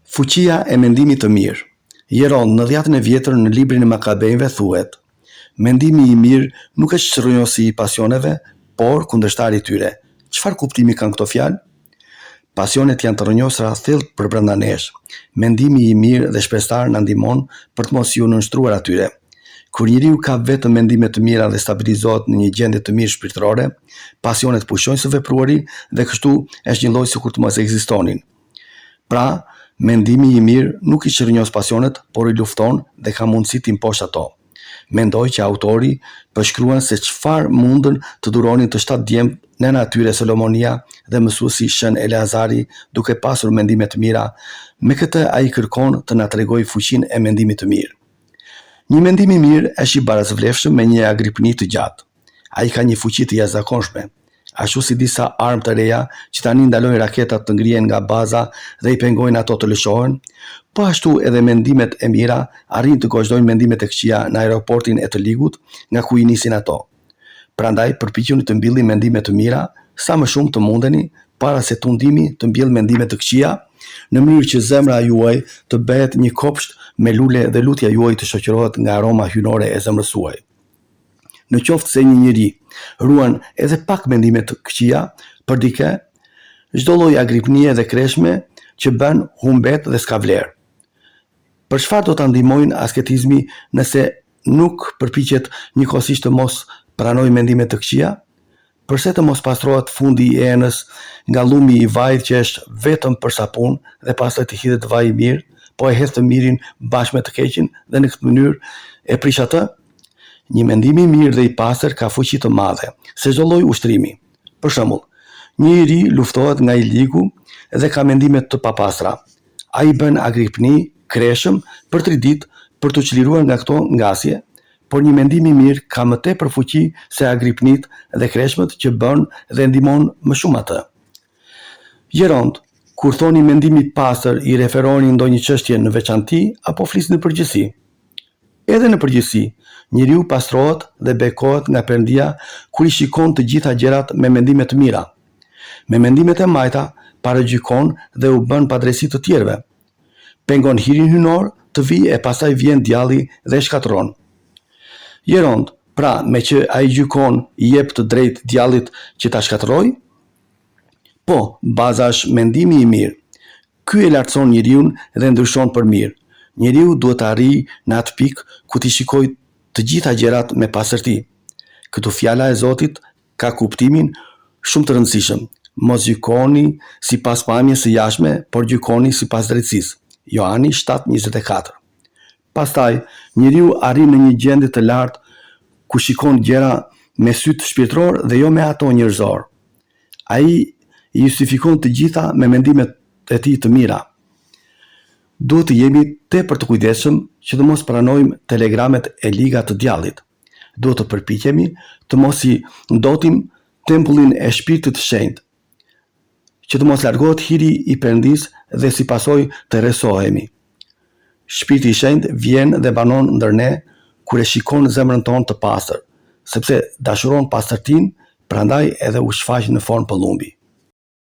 Fuqia e mendimit të mirë. Jeron në 10-ën e vjetër në librin e Makabejve thuhet: mendimi i mirë nuk është çrrënjosi i pasioneve, por kundërshtari i tyre. Çfarë kuptimi kanë këto fjalë? Pasionet janë të rrënjosura thellë përbrenda nesh. Mendimi i mirë dhe shprestar na ndihmon për të mos iu nënshtruar atyre. Kur njeriu ka vetëm mendime të mira dhe stabilizohet në një gjendje të mirë shpirtërore, pasionet pushojnë së vepruari dhe kështu është një lloj sikur të mos ekzistonin. Pra, mendimi i mirë nuk i çrrënjos pasionet, por i lufton dhe ka mundësi të imposhtë ato. Mendoj që autori përshkruan se çfarë mundën të duronin të 7 djemt nëna e tyre Solomonia dhe mësuesi Shën Eleazari duke pasur mendime të mira. Me këtë ai kërkon të na tregojë fuqinë e mendimit të mirë. Një mendim i mirë është i barazvlefshëm me një agripni të gjatë. Ai ka një fuqi të jashtëzakonshme, ashtu si disa armë të reja që tani ndalojnë raketat të ngrihen nga baza dhe i pengojnë ato të lëshohen, po ashtu edhe mendimet e mira arrin të gozhdojnë mendimet e këqija në aeroportin e të ligut nga ku i nisin ato. Prandaj përpiquni të mbillni mendime të mira sa më shumë të mundeni para se tundimi të mbjellë mendime të këqija, në mënyrë që zemra juaj të bëhet një kopsht me lule dhe lutja juaj të shoqërohet nga aroma hyjnore e zemrës suaj. Në qoftë se një njeri ruan edhe pak mendime të këqija për dikë, çdo lloj agripnie dhe kreshme që bën humbet dhe s'ka vlerë. Për çfarë do ta ndihmojnë asketizmi nëse nuk përpiqet njëkohësisht të mos pranojë mendime të këqija? Përse të mos pastrohet fundi i enës nga llumi i vajit që është vetëm për sapun dhe pastaj të hidhet vaj i mirë, po e hedh të mirin bashkë me të keqin dhe në këtë mënyrë e prish atë? Një mendim i mirë dhe i pastër ka fuqi të madhe, se çdo lloj ushtrimi. Për shembull, një iri luftohet nga i ligu dhe ka mendime të papastra. Ai bën agripni kreshëm për 3 ditë për të çliruar nga këto ngasje, por një mendim i mirë ka më tepër fuqi se agripnit dhe kreshmet që bën dhe ndihmon më shumë atë. Gjeront, kur thoni mendim i pastër, i referoni ndonjë çështje në veçanti apo flisni në përgjithësi? Edhe në përgjithësi, njeriu pastrohet dhe bekohet nga Perëndia kur i shikon të gjitha gjërat me mendime të mira. Me mendimet e majta paragjykon dhe u bën padrejti të tjerëve. Pengon hirin hyjnor të vijë e pastaj vjen djalli dhe shkatërron. Jeront, pra me që ai gjykon i jep të drejtë djallit që ta shkatërrojë? Po, baza është mendimi i mirë. Ky e lartëson njeriu dhe ndryshon për mirë. Njeriu duhet të arrijë në atë pikë ku t'i shikojë të gjitha gjërat me pastërti. Këtu fjala e Zotit ka kuptimin shumë të rëndësishëm. Mos gjykoni sipas pamjes së jashtme, por gjykoni sipas drejtësisë. Johani 7:24. Pastaj, njeriu arrin në një gjendje të lartë ku shikon gjëra me sy shpirtëror dhe jo me ato njerëzor. Ai i justifikon të gjitha me mendimet e tij të mira. Duhet të jemi tepër të kujdesshëm që të mos pranojmë telegramet e liga të djallit. Duhet të përpiqemi të mos i ndotim tempullin e Shpirtit të Shenjtë, që të mos largohet hiri i Perëndis dhe si pasojë të rrethohemi. Shpirti i Shenjtë vjen dhe banon ndër ne kur e shikon zemrën tonë të pastër, sepse dashuron pastërtinë, prandaj edhe u shfaq në formë pëllumbi.